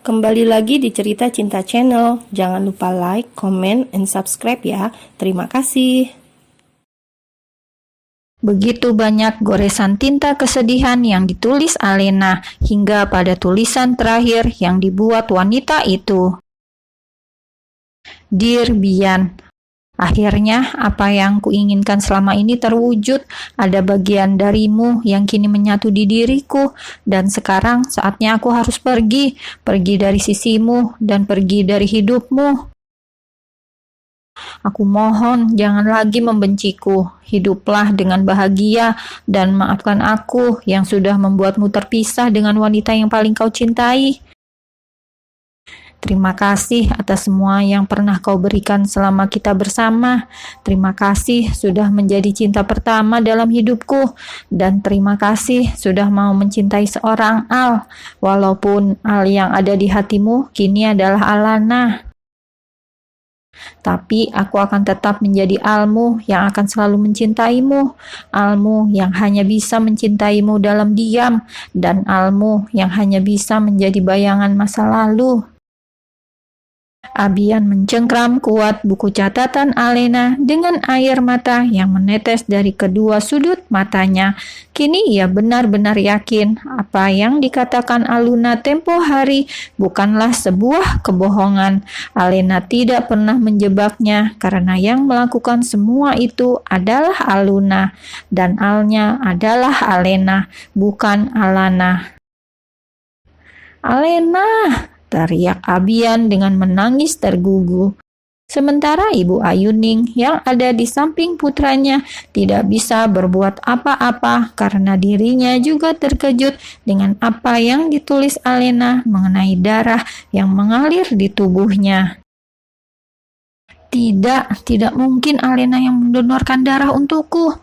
Kembali lagi di Cerita Cinta Channel. Jangan lupa like, comment, and subscribe ya. Terima kasih. Begitu banyak goresan tinta kesedihan yang ditulis Alena hingga pada tulisan terakhir yang dibuat wanita itu. Dear Bian, akhirnya apa yang kuinginkan selama ini terwujud. Ada bagian darimu yang kini menyatu di diriku, dan sekarang saatnya aku harus pergi dari sisimu dan pergi dari hidupmu. Aku mohon jangan lagi membenciku. Hiduplah dengan bahagia dan maafkan aku yang sudah membuatmu terpisah dengan wanita yang paling kau cintai. Terima kasih atas semua yang pernah kau berikan selama kita bersama. Terima kasih sudah menjadi cinta pertama dalam hidupku. Dan terima kasih sudah mau mencintai seorang Al. Walaupun Al yang ada di hatimu kini adalah Alana. Tapi aku akan tetap menjadi Almu yang akan selalu mencintaimu. Almu yang hanya bisa mencintaimu dalam diam. Dan Almu yang hanya bisa menjadi bayangan masa lalu. Abian mencengkram kuat buku catatan Alena dengan air mata yang menetes dari kedua sudut matanya. Kini ia benar-benar yakin apa yang dikatakan Aluna tempo hari bukanlah sebuah kebohongan. Alena tidak pernah menjebaknya karena yang melakukan semua itu adalah Aluna dan Alnya adalah Alena, bukan Alana. Alena! Teriak Abian dengan menangis tergugu. Sementara Ibu Ayuning yang ada di samping putranya tidak bisa berbuat apa-apa karena dirinya juga terkejut dengan apa yang ditulis Alena mengenai darah yang mengalir di tubuhnya. Tidak mungkin Alena yang mendonorkan darah untukku.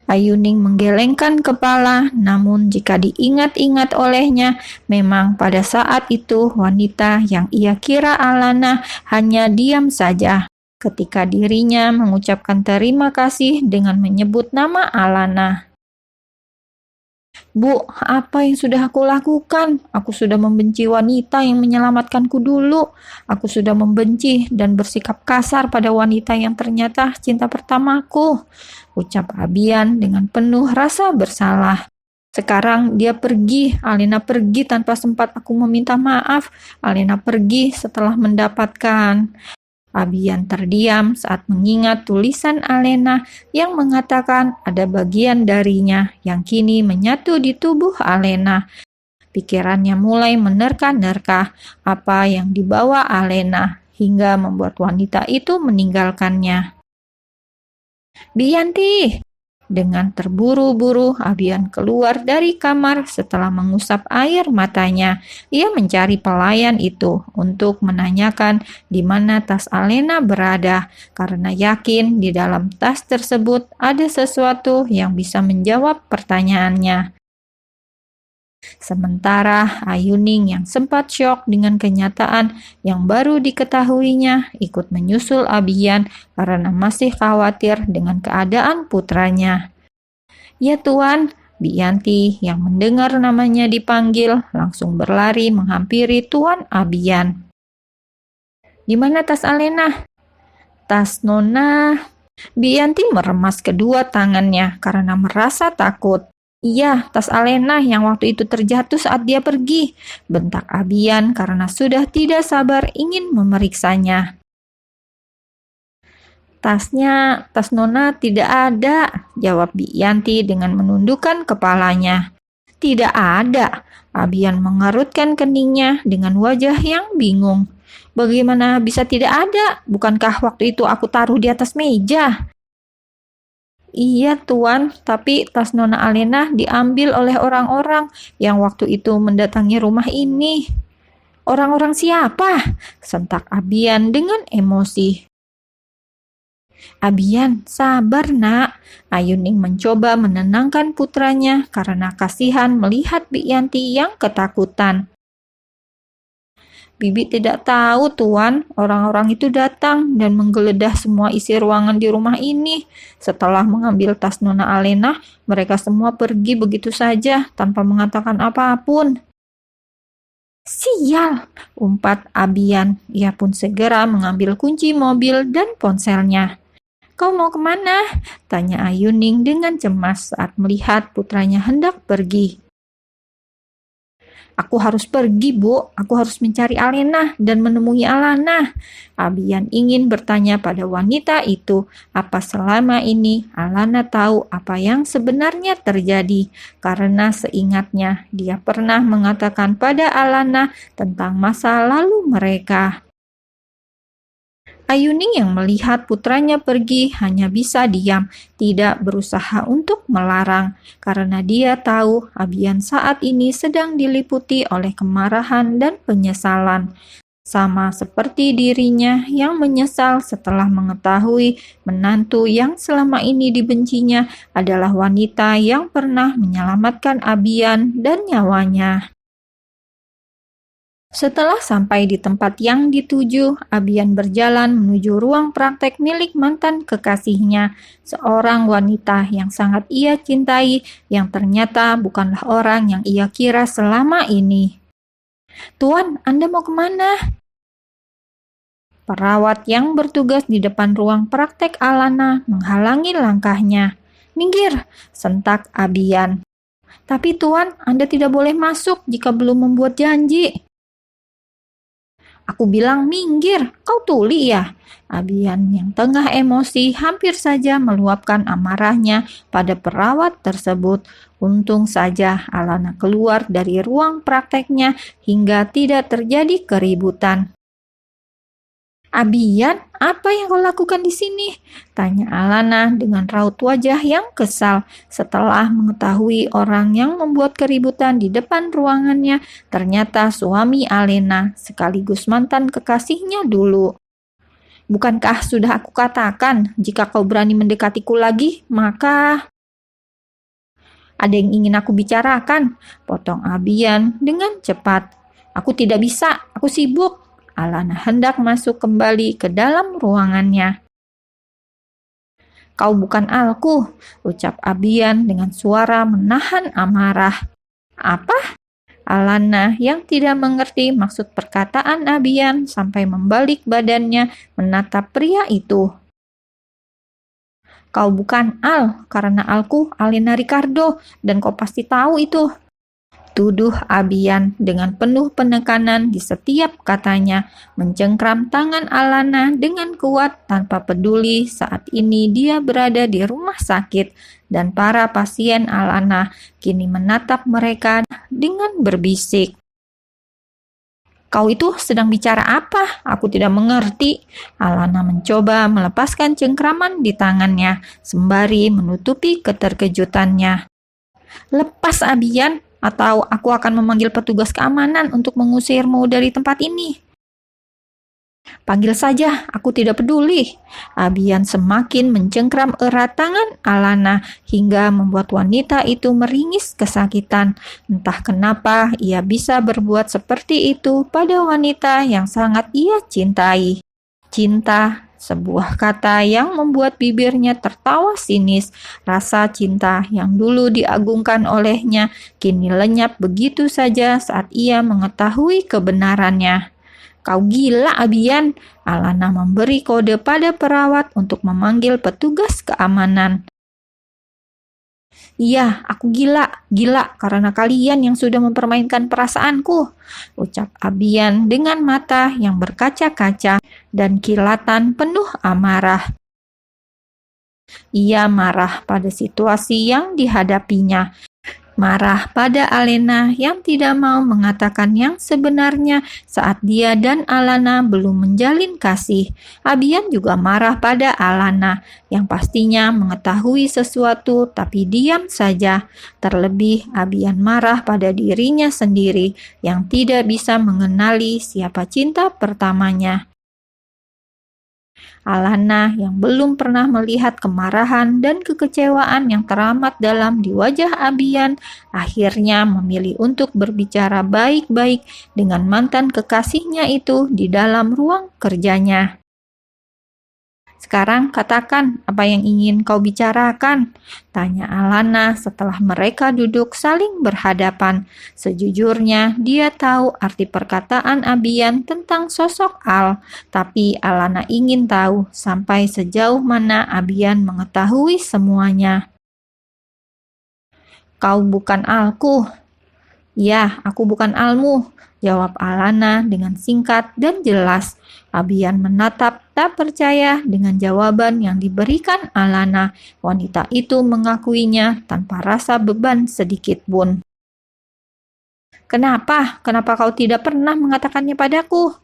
Ayuning menggelengkan kepala, namun jika diingat-ingat olehnya, memang pada saat itu wanita yang ia kira Alana hanya diam saja ketika dirinya mengucapkan terima kasih dengan menyebut nama Alana. Bu, apa yang sudah aku lakukan? Aku sudah membenci wanita yang menyelamatkanku dulu. Aku sudah membenci dan bersikap kasar pada wanita yang ternyata cinta pertamaku, ucap Abian dengan penuh rasa bersalah. Sekarang dia pergi, Alena pergi tanpa sempat aku meminta maaf. Alena pergi setelah mendapatkan. Abian terdiam saat mengingat tulisan Alena yang mengatakan ada bagian darinya yang kini menyatu di tubuh Alena. Pikirannya mulai menerka-nerka apa yang dibawa Alena hingga membuat wanita itu meninggalkannya. Bianti! Dengan terburu-buru, Abian keluar dari kamar setelah mengusap air matanya. Ia mencari pelayan itu untuk menanyakan di mana tas Alena berada, karena yakin di dalam tas tersebut ada sesuatu yang bisa menjawab pertanyaannya. Sementara Ayuning yang sempat syok dengan kenyataan yang baru diketahuinya ikut menyusul Abian karena masih khawatir dengan keadaan putranya. Ya Tuan, Bianti yang mendengar namanya dipanggil langsung berlari menghampiri Tuan Abian. Di mana tas Alena? Tas Nona. Bianti meremas kedua tangannya karena merasa takut. Iya, tas Alena yang waktu itu terjatuh saat dia pergi, bentak Abian karena sudah tidak sabar ingin memeriksanya. Tas Nona tidak ada, jawab Bianti dengan menundukkan kepalanya. Tidak ada, Abian mengerutkan keningnya dengan wajah yang bingung. Bagaimana bisa tidak ada? Bukankah waktu itu aku taruh di atas meja? Iya Tuan, tapi tas Nona Alena diambil oleh orang-orang yang waktu itu mendatangi rumah ini. Orang-orang siapa? Sentak Abian dengan emosi. Abian, sabar nak. Ayuning mencoba menenangkan putranya karena kasihan melihat Bianti yang ketakutan. Bibi tidak tahu, Tuan. Orang-orang itu datang dan menggeledah semua isi ruangan di rumah ini. Setelah mengambil tas Nona Alena, mereka semua pergi begitu saja tanpa mengatakan apapun. Sial, umpat Abian. Ia pun segera mengambil kunci mobil dan ponselnya. Kau mau kemana? Tanya Ayuning dengan cemas saat melihat putranya hendak pergi. Aku harus pergi, Bu. Aku harus mencari Alena dan menemui Alana. Abian ingin bertanya pada wanita itu, apa selama ini Alana tahu apa yang sebenarnya terjadi. Karena seingatnya, dia pernah mengatakan pada Alana tentang masa lalu mereka. Ayuning yang melihat putranya pergi hanya bisa diam, tidak berusaha untuk melarang, karena dia tahu Abian saat ini sedang diliputi oleh kemarahan dan penyesalan. Sama seperti dirinya yang menyesal setelah mengetahui menantu yang selama ini dibencinya adalah wanita yang pernah menyelamatkan Abian dan nyawanya. Setelah sampai di tempat yang dituju, Abian berjalan menuju ruang praktek milik mantan kekasihnya, seorang wanita yang sangat ia cintai, yang ternyata bukanlah orang yang ia kira selama ini. Tuan, Anda mau kemana? Perawat yang bertugas di depan ruang praktek Alana menghalangi langkahnya. Minggir, sentak Abian. Tapi Tuan, Anda tidak boleh masuk jika belum membuat janji. Aku bilang minggir, kau tuli ya? Abian yang tengah emosi hampir saja meluapkan amarahnya pada perawat tersebut. Untung saja Alana keluar dari ruang prakteknya hingga tidak terjadi keributan. Abian, apa yang kau lakukan di sini? Tanya Alana dengan raut wajah yang kesal setelah mengetahui orang yang membuat keributan di depan ruangannya ternyata suami Alena sekaligus mantan kekasihnya dulu. Bukankah sudah aku katakan jika kau berani mendekatiku lagi, maka... Ada yang ingin aku bicarakan, potong Abian dengan cepat. Aku tidak bisa, aku sibuk. Alana hendak masuk kembali ke dalam ruangannya. Kau bukan Alku, ucap Abian dengan suara menahan amarah. Apa? Alana yang tidak mengerti maksud perkataan Abian sampai membalik badannya menatap pria itu. Kau bukan Al, karena Alku Alena Ricardo, dan kau pasti tahu itu. Tuduh Abian dengan penuh penekanan di setiap katanya, mencengkram tangan Alana dengan kuat tanpa peduli saat ini dia berada di rumah sakit dan para pasien Alana kini menatap mereka dengan berbisik. Kau itu sedang bicara apa? Aku tidak mengerti. Alana mencoba melepaskan cengkraman di tangannya sembari menutupi keterkejutannya. Lepas Abian, atau aku akan memanggil petugas keamanan untuk mengusirmu dari tempat ini. Panggil saja, aku tidak peduli. Abian semakin mencengkram erat tangan Alana hingga membuat wanita itu meringis kesakitan. Entah kenapa ia bisa berbuat seperti itu pada wanita yang sangat ia cintai. Cinta, sebuah kata yang membuat bibirnya tertawa sinis. Rasa cinta yang dulu diagungkan olehnya kini lenyap begitu saja saat ia mengetahui kebenarannya. Kau gila, Abian. Alana memberi kode pada perawat untuk memanggil petugas keamanan. Iya, aku gila karena kalian yang sudah mempermainkan perasaanku, ucap Abian dengan mata yang berkaca-kaca dan kilatan penuh amarah. Ia marah pada situasi yang dihadapinya, marah pada Alena yang tidak mau mengatakan yang sebenarnya saat dia dan Alana belum menjalin kasih. Abian juga marah pada Alana yang pastinya mengetahui sesuatu tapi diam saja. Terlebih Abian marah pada dirinya sendiri yang tidak bisa mengenali siapa cinta pertamanya. Alana yang belum pernah melihat kemarahan dan kekecewaan yang teramat dalam di wajah Abian akhirnya memilih untuk berbicara baik-baik dengan mantan kekasihnya itu di dalam ruang kerjanya. Sekarang katakan apa yang ingin kau bicarakan, tanya Alana setelah mereka duduk saling berhadapan. Sejujurnya, dia tahu arti perkataan Abian tentang sosok Al, tapi Alana ingin tahu sampai sejauh mana Abian mengetahui semuanya. Kau bukan Alku. Ya, aku bukan Almu, jawab Alana dengan singkat dan jelas. Abian menatap tak percaya dengan jawaban yang diberikan Alana. Wanita itu mengakuinya tanpa rasa beban sedikit pun. Kenapa? Kenapa kau tidak pernah mengatakannya padaku?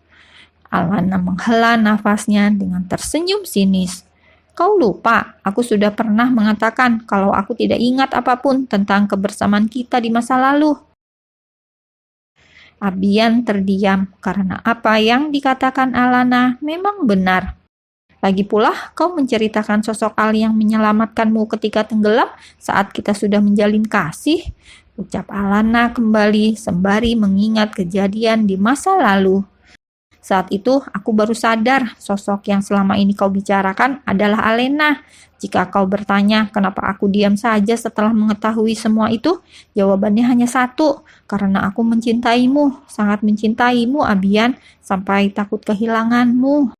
Alana menghela nafasnya dengan tersenyum sinis. Kau lupa, aku sudah pernah mengatakan kalau aku tidak ingat apapun tentang kebersamaan kita di masa lalu. Abian terdiam karena apa yang dikatakan Alana memang benar. Lagi pula, kau menceritakan sosok Al yang menyelamatkanmu ketika tenggelam saat kita sudah menjalin kasih, ucap Alana kembali sembari mengingat kejadian di masa lalu. Saat itu, aku baru sadar sosok yang selama ini kau bicarakan adalah Alena. Jika kau bertanya kenapa aku diam saja setelah mengetahui semua itu, jawabannya hanya satu, karena aku mencintaimu, sangat mencintaimu, Abian, sampai takut kehilanganmu.